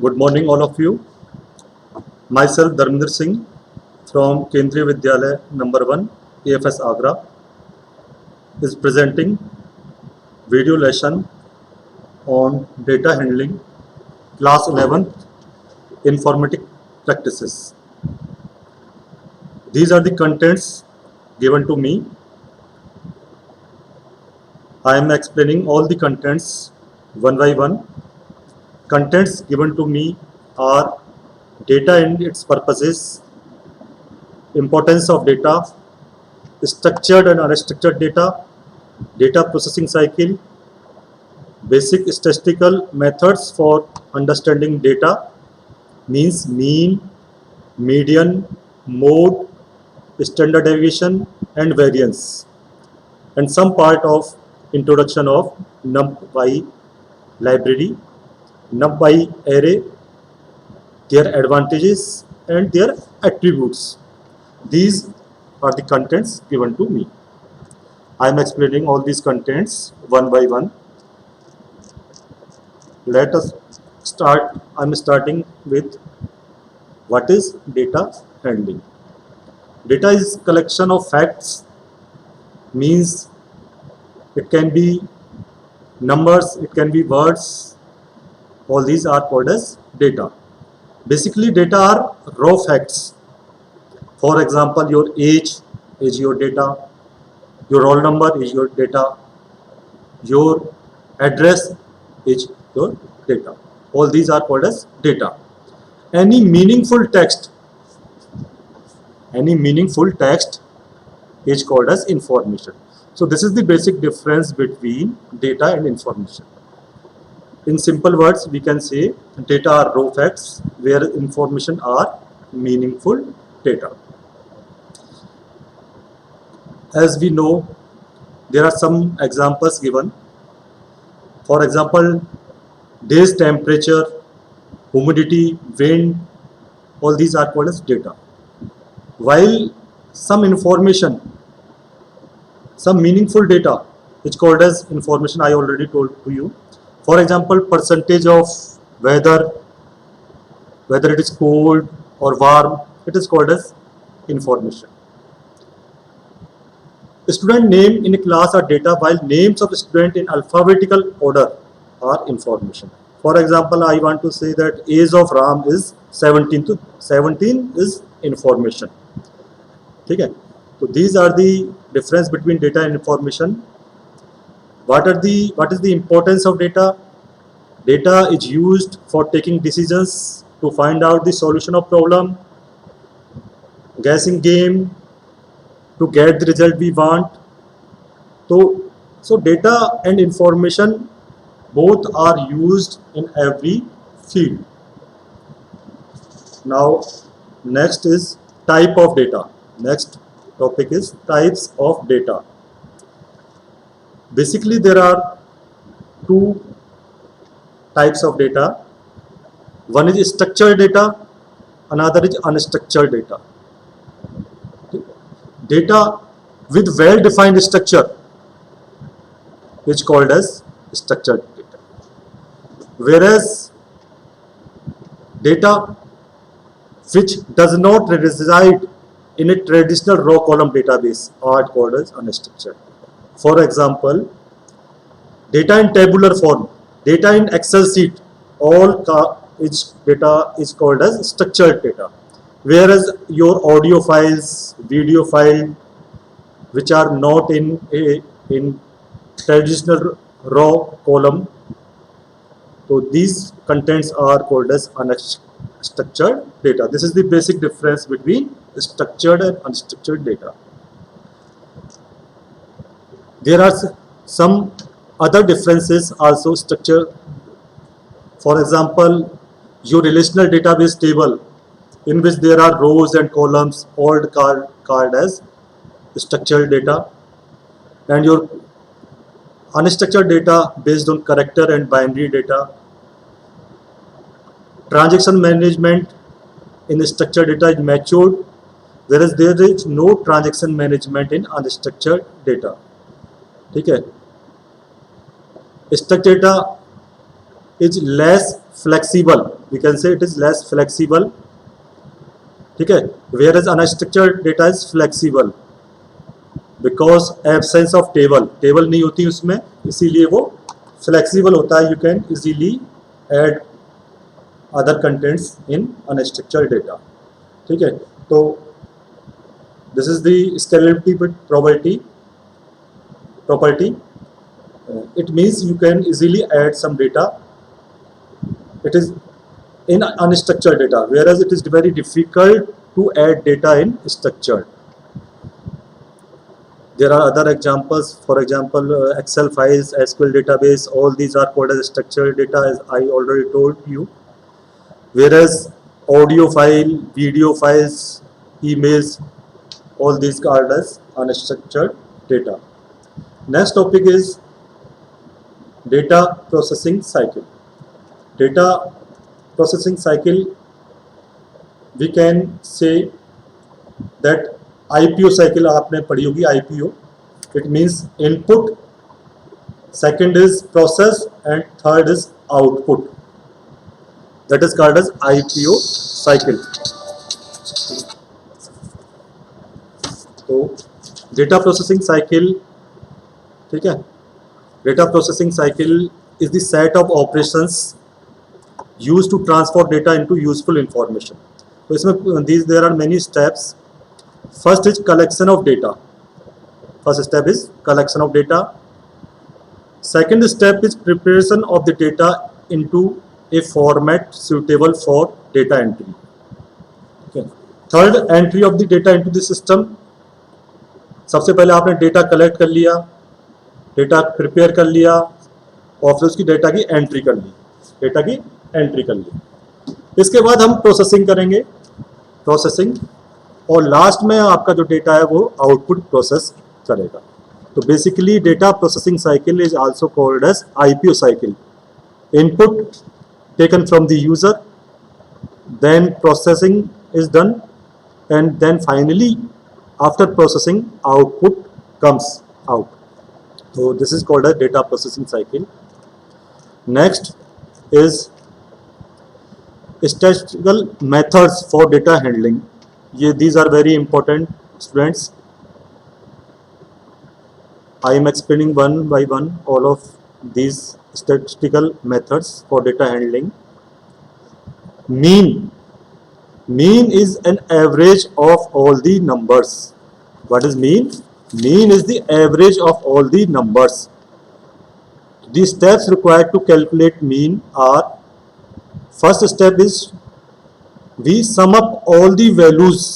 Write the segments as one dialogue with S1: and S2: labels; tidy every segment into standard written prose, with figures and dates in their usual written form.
S1: Good morning, all of you. Myself, Dharminder Singh from Kendriya Vidyalaya number 1, AFS Agra, is presenting video lesson on data handling, class 11th, informatic practices. These are the contents given to me. I am explaining all the contents one by one. Contents given to me are data and its purposes, importance of data, structured and unstructured data, data processing cycle, basic statistical methods for understanding data, means mean, median, mode, standard deviation and variance, and some part of introduction of NumPy library, NumPy array, their advantages and their attributes. These are the contents given to me. I am explaining all these contents one by one. Let us start. I am starting with what is data handling. Data is collection of facts, means it can be numbers, it can be words. All these are called as data. Basically, data are raw facts. For example, your age is your data, your roll number is your data, your address is your data. All these are called as data. Any meaningful text is called as information. So this is the basic difference between data and information. In simple words, we can say data are raw facts, where information are meaningful data. As we know, there are some examples given. For example, day's temperature, humidity, wind, all these are called as data. While some information, some meaningful data is called as information, I already told to you. For example, percentage of weather, whether it is cold or warm, it is called as information. Student name in a class are data, while names of student in alphabetical order are information. For example, I want to say that age of Ram is 17 to 17 is information. Okay. So these are the difference between data and information. What is the importance of data? Data is used for taking decisions, to find out the solution of problem, guessing game, to get the result we want. So data and information both are used in every field. Now next is type of data. Next topic is types of data. Basically, there are two types of data. One is structured data, another is unstructured data. Data with well-defined structure is called as structured data, whereas data which does not reside in a traditional raw column database are called as unstructured. For example, data in tabular form, data in Excel sheet, all data is called as structured data. Whereas your audio files, video file, which are not in traditional raw column, so these contents are called as unstructured data. This is the basic difference between structured and unstructured data. There are some other differences also. Structure, for example, your relational database table in which there are rows and columns, all called as structured data, and your unstructured data based on character and binary data. Transaction management in structured data is matured, whereas there is no transaction management in unstructured data. Okay. Structured data is less flexible. We can say it is less flexible. ठीक है, whereas unstructured data is flexible because absence of table नहीं होती उसमें, इसीलिए वो flexible होता है. You can easily add other contents in unstructured data. ठीक है, तो this is the scalability property. It means you can easily add some data. It is in unstructured data, whereas it is very difficult to add data in structured. There are other examples. For example, Excel files, SQL database, all these are called as structured data, as I already told you. Whereas audio file, video files, emails, all these are called as unstructured data. Next topic is data processing cycle. Data processing cycle, we can say that IPO cycle आपने पढ़ी होगी. IPO, it means input, second is process, and third is output. That is called as IPO cycle. तो data processing cycle, ठीक है, data processing cycle is the set of operations used to transfer data into useful information. तो इसमें there are many steps. First is collection of data. First step is collection of data. Second step is preparation of the data into a format suitable for data entry. Okay. Third, entry of the data into the system. सबसे पहले आपने data collect कर लिया, data prepare कर लिया और फिर उसकी डेटा की एंट्री कर ली. इसके बाद हम प्रोसेसिंग करेंगे, और लास्ट में आपका जो डेटा है वो आउटपुट प्रोसेस करेगा. तो basically data processing cycle is also called as IPO cycle. Input taken from the user, then processing is done, and then finally after processing output comes out. So this is called a data processing cycle. Next is statistical methods for data handling. These are very important, students. I am explaining one by one all of these statistical methods for data handling. Mean is an average of all the numbers. What is mean? Mean is the average of all the numbers. The steps required to calculate mean are: first step is we sum up all the values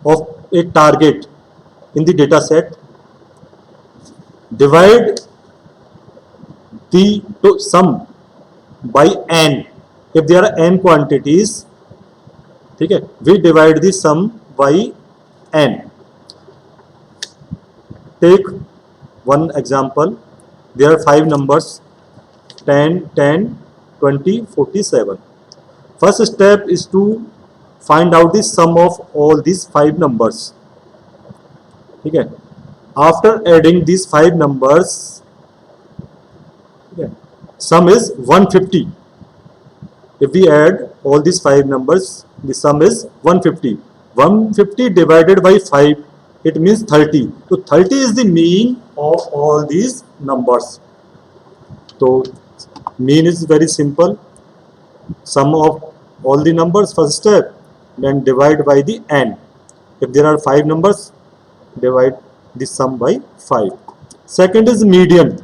S1: of a target in the data set, divide the sum by n. If there are n quantities, ठीक है, we divide the sum by n. Take one example. There are 5 numbers: 10, 10, 20, 47. First step is to find out the sum of all these 5 numbers. ठीक है, after adding these 5 numbers, sum is 150. If we add all these 5 numbers, the sum is 150. 150 divided by 5, it means 30. So 30 is the mean of all these numbers. So mean is very simple. Sum of all the numbers, first step, then divide by the n. If there are 5 numbers, divide the sum by 5. Second is median.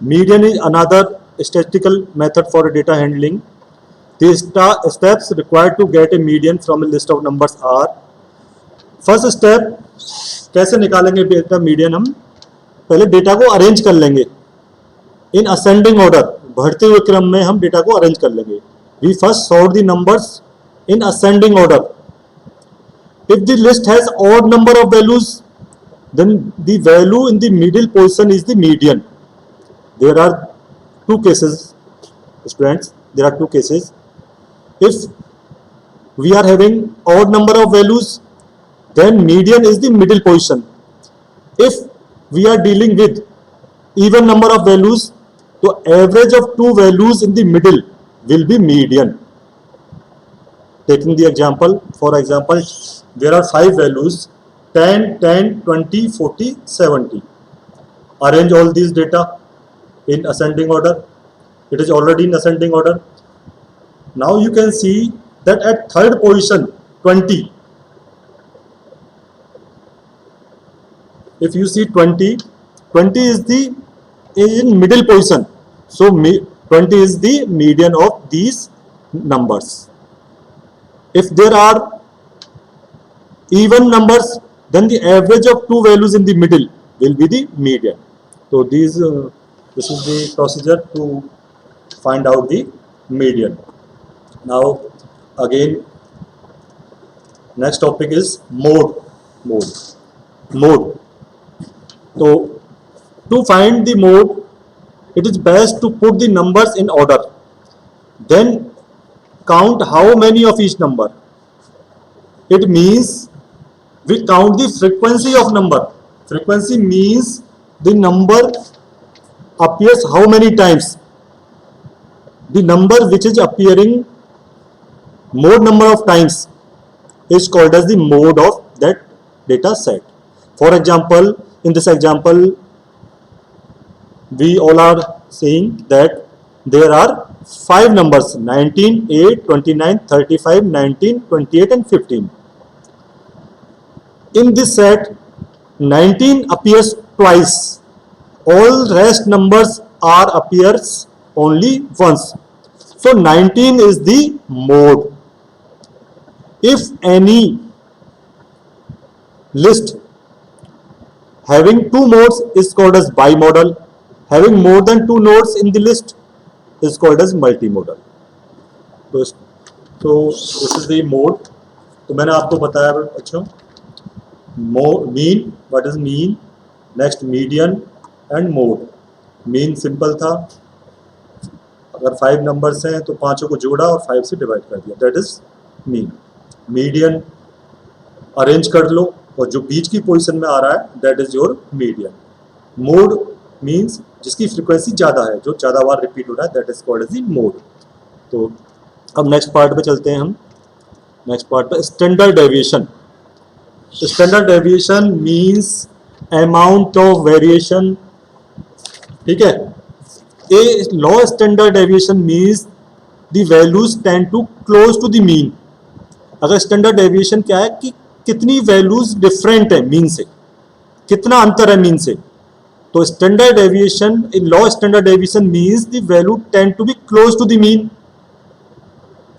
S1: Median is another statistical method for data handling. The steps required to get a median from a list of numbers are: first step, कैसे निकालेंगे data median? हम पहले data को arrange कर लेंगे इन ascending order, बढ़ते हुए क्रम में हम डेटा को अरेंज कर लेंगे. We first sort the numbers in ascending order. If the list has odd number of values, then the value in the middle position is the median. There are 2 cases, students. There are 2 cases. If we are having odd number of values, then median is the middle position. If we are dealing with even number of values, तो average of to values in the middle will be median. Taking the example, for example, there are 5 values 10, 10, 20, 40, 70. Arrange all these data in ascending order. It is already in ascending order. Now you can see that at third position 20. If you see 20, 20 is in middle position. So 20 is the median of these numbers. If there are even numbers, then the average of two values in the middle will be the median. So this is the procedure to find out the median. Now again, next topic is mode. So to find the mode, it is best to put the numbers in order. Then count how many of each number. It means we count the frequency of number. Frequency means the number appears how many times. The number which is appearing more number of times is called as the mode of that data set. For example, in this example, we all are saying that there are 5 numbers 19, 8, 29, 35, 19, 28 and 15. In this set 19 appears twice. All rest numbers are appears only once. So 19 is the mode. If any list having two modes is called as bimodal. Having more than two nodes in the list is called as multimodal. तो this is the mode. तो मैंने आपको बताया बच्चों mean, what is mean, next median and mode. Mean simple था, अगर 5 numbers हैं तो 5 को जोड़ा और 5 से डिवाइड कर दिया, that is mean. Median arrange कर लो और जो बीच की पोजीशन में आ रहा है that is your median. Mode means जिसकी फ्रीक्वेंसी ज़्यादा है, जो ज़्यादा बार रिपीट हो रहा है, that is called as the mode. तो अब नेक्स्ट पार्ट पे चलते हैं हम. नेक्स्ट पार्ट पे standard deviation. Standard deviation means amount of variation. ठीक है. A low standard deviation means the values tend to close to the mean. अगर स्टैंडर्ड डेविएशन क्या है कि कितनी वैल्यूज डिफरेंट है मीन से, कितना अंतर है मीन से. तो standard deviation in low standard deviation means the value tend to be close to the mean.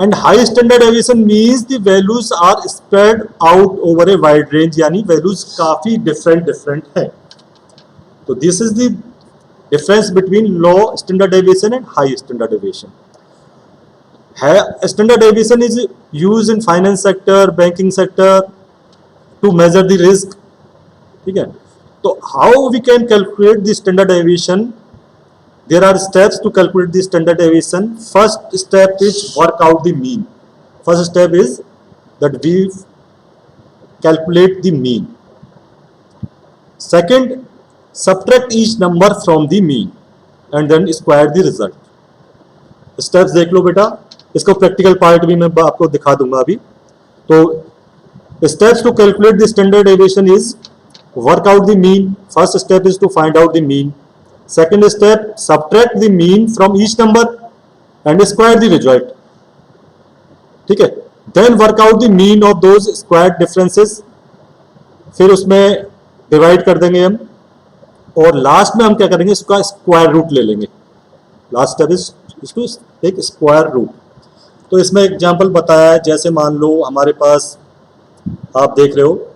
S1: And high standard deviation means the values are spread out over a wide range, यानी values काफी different है. तो this is the difference between low standard deviation and high standard deviation. Standard deviation is used in finance sector, banking sector to measure the risk. ठीक है. तो how we can calculate the standard deviation? There are steps to calculate the standard deviation. First step is work out the mean. First step is that we calculate the mean. Second, subtract each number from the mean and then square the result. Steps देख लो बेटा. इसको practical part भी मैं आपको दिखा दूंगा अभी. तो steps to calculate the standard deviation is work out the mean. First step is to find out the mean. Second step subtract the mean from each number and square the result. ठीक है. Then work out the mean of those squared differences. फिर उसमें divide कर देंगे हम और last में हम क्या करेंगे, इसका स्क्वायर रूट ले लेंगे. लास्ट स्टेप इज इसको एक स्क्वायर रूट. तो इसमें एग्जांपल बताया है, जैसे मान लो हमारे पास आप देख रहे हो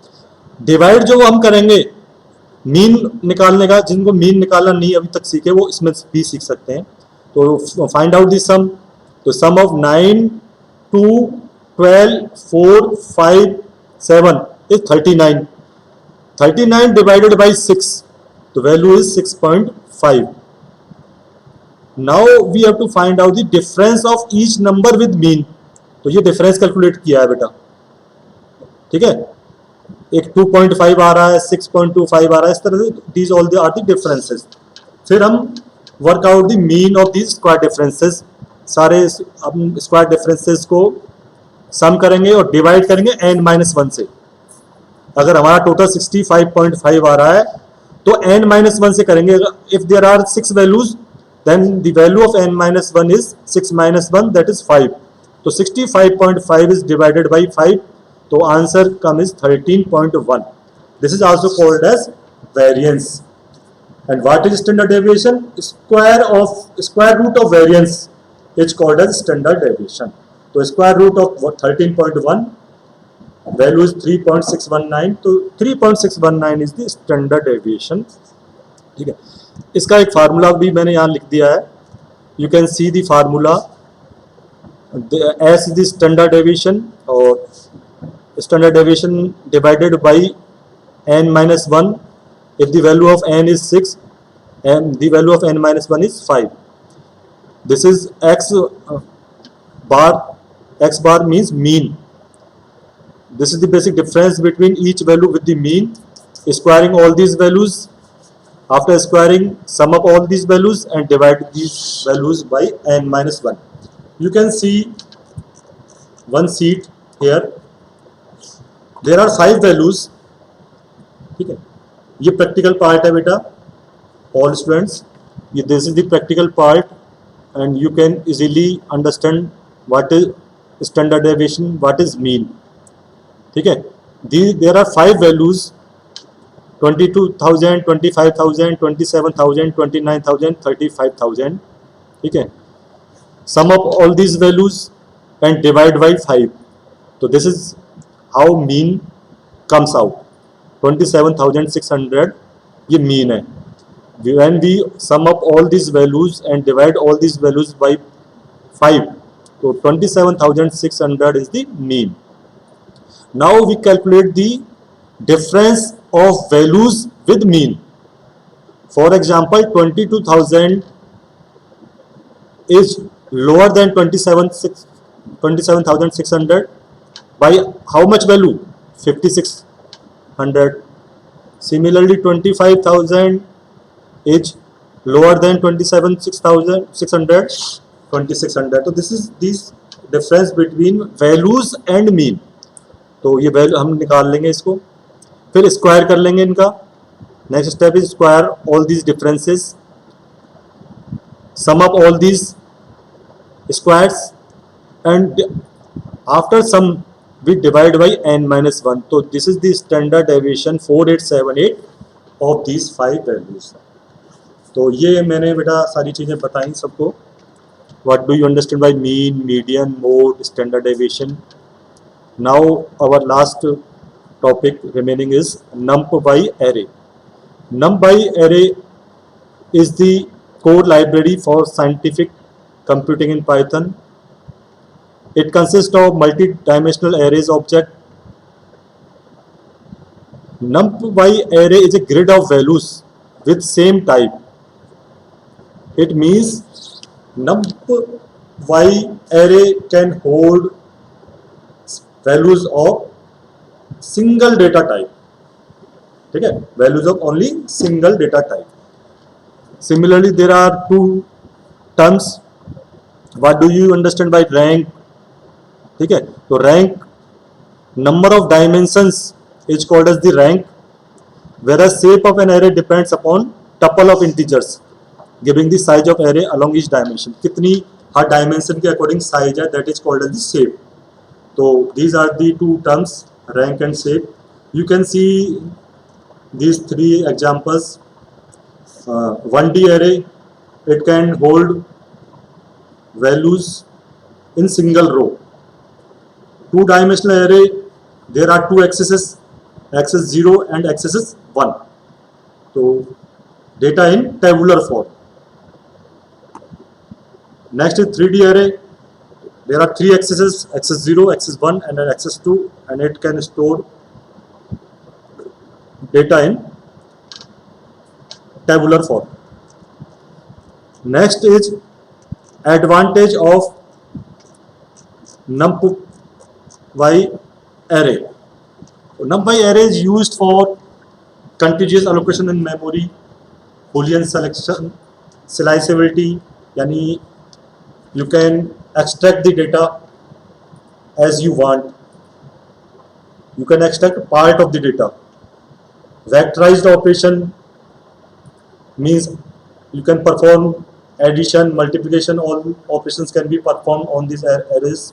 S1: डिवाइड जो हम करेंगे मीन निकालने का, जिनको मीन निकालना नहीं अभी तक सीखे वो इसमें भी सीख सकते हैं. तो फाइंड आउट द सम. तो सम ऑफ 9, 2, 12, 4, 5, 7 इज 39. 39 डिवाइडेड बाई 6, तो value is 6.5. Now we have to find out the difference of each number with mean. तो ये डिफरेंस कैलकुलेट किया है बेटा. ठीक है. एक 2.5 आ रहा है, 6.25 आ रहा है, इस तरह से these all are the differences. फिर हम work out the mean of the square differences. सारे हम स्क्वायर डिफरेंसेस को सम करेंगे और डिवाइड करेंगे n-1 से। अगर हमारा टोटल 65.5 आ रहा है तो n-1 से करेंगे। If there are 6 values then the value of n-1 is 6-1 that is 5। तो 65.5 is divided by 5, तो answer come is 13.1. This is also called as variance. And what is standard deviation? Square root of variance is called as standard deviation. तो square root of 13.1 value is 3.619. तो 3.619 is the standard deviation. ठीक है, इसका एक formula भी मैंने यहाँ लिख दिया है. You can see the formula. S is the standard deviation, or standard deviation divided by n-1. If the value of n is 6 and the value of n-1 is 5, this is x bar. X bar means mean. This is the basic difference between each value with the mean. Squaring all these values, after squaring sum up all these values and divide these values by n-1. You can see one sheet here. There are 5 values. ठीक है, ये practical part है बेटा all students. ये this is the practical part and you can easily understand what is standard deviation, what is mean. ठीक है, there are 5 values 22,000, 25,000, 27,000, 29,000, 35,000. ठीक है, sum up all these values and divide by 5. So this is how mean comes out. 27,600 ये mean है. When we sum up all these values and divide all these values by 5, so 27,600 is the mean. Now we calculate the difference of values with mean. For example, 22,000 is lower than 27,600 by how much value? 5,600. Similarly, 25,000 is lower than 27,600, 2,600. So this is difference between values and mean. तो ये value हम निकाल लेंगे इसको, फिर square कर लेंगे इनका. Next step is square all these differences, sum up all these squares and after sum we divide by n-1. So this is the standard deviation 4878 of these 5 values. तो ये मैंने बेटा सारी चीज़ें बताई सबको. What do you understand by mean, median, mode, standard deviation? Now our last topic remaining is NumPy array. NumPy array is the code library for scientific computing in Python. It consists of multi-dimensional arrays object. NumPy array is a grid of values with same type. It means NumPy array can hold values of single data type. ठीक है, values of only single data type. Similarly, there are 2 terms. What do you understand by rank? ठीक है, तो rank, number of dimensions is called as the rank, whereas shape of an array depends upon tuple of integers giving the size of array along each dimension. कितनी हर dimension के according size है, that is called as the shape. So these are the 2 terms, rank and shape. You can see these 3 examples. 1D array, it can hold values in single row. 2-dimensional array, there are 2 axes, axis 0 and axis 1. So data in tabular form. Next is 3D array. There are 3 axes, axis 0, axis 1 and an axis 2, and it can store data in tabular form. Next is advantage of NumPy array. NumPy array is used for contiguous allocation in memory, Boolean selection, sliceability यानी you can extract the data as you want. You can extract part of the data. Vectorized operation means you can perform addition, multiplication, all operations can be performed on these arrays.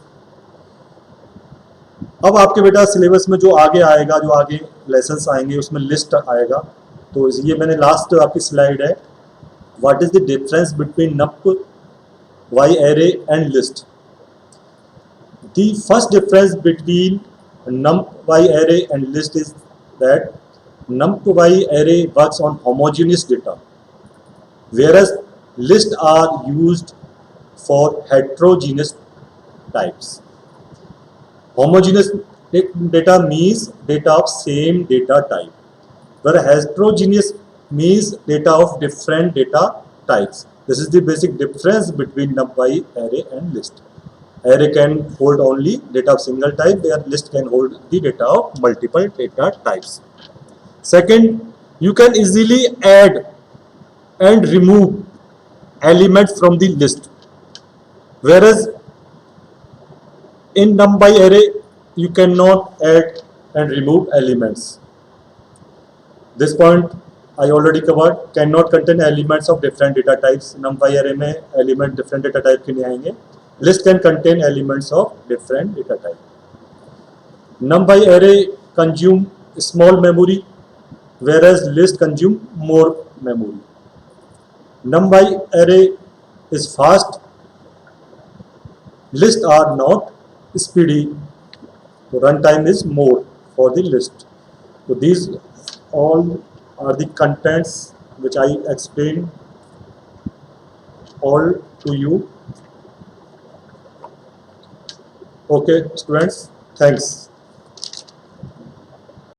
S1: अब आपके बेटा syllabus में जो आगे आएगा, जो आगे lessons आएंगे उसमें लिस्ट आएगा. तो ये मैंने लास्ट आपकी स्लाइड है. What is the difference between numpy array and list? The first difference between numpy array and list is that numpy array works on homogeneous data, whereas lists are used for heterogeneous types. Homogeneous data means data of same data type, whereas heterogeneous means data of different data types. This is the basic difference between numpy array and list. Array can hold only data of single type, where list can hold the data of multiple data types. Second, you can easily add and remove elements from the list, whereas in numpy array you cannot add and remove elements. This point I already covered. Cannot contain elements of different data types. numpy array में element different data type के नहीं आएंगे. List can contain elements of different data type. numpy array consume small memory, whereas list consume more memory. numpy array is fast, lists are not speedy, so runtime is more for the list. So these all are the contents which I explained all to you. Okay, students, thanks.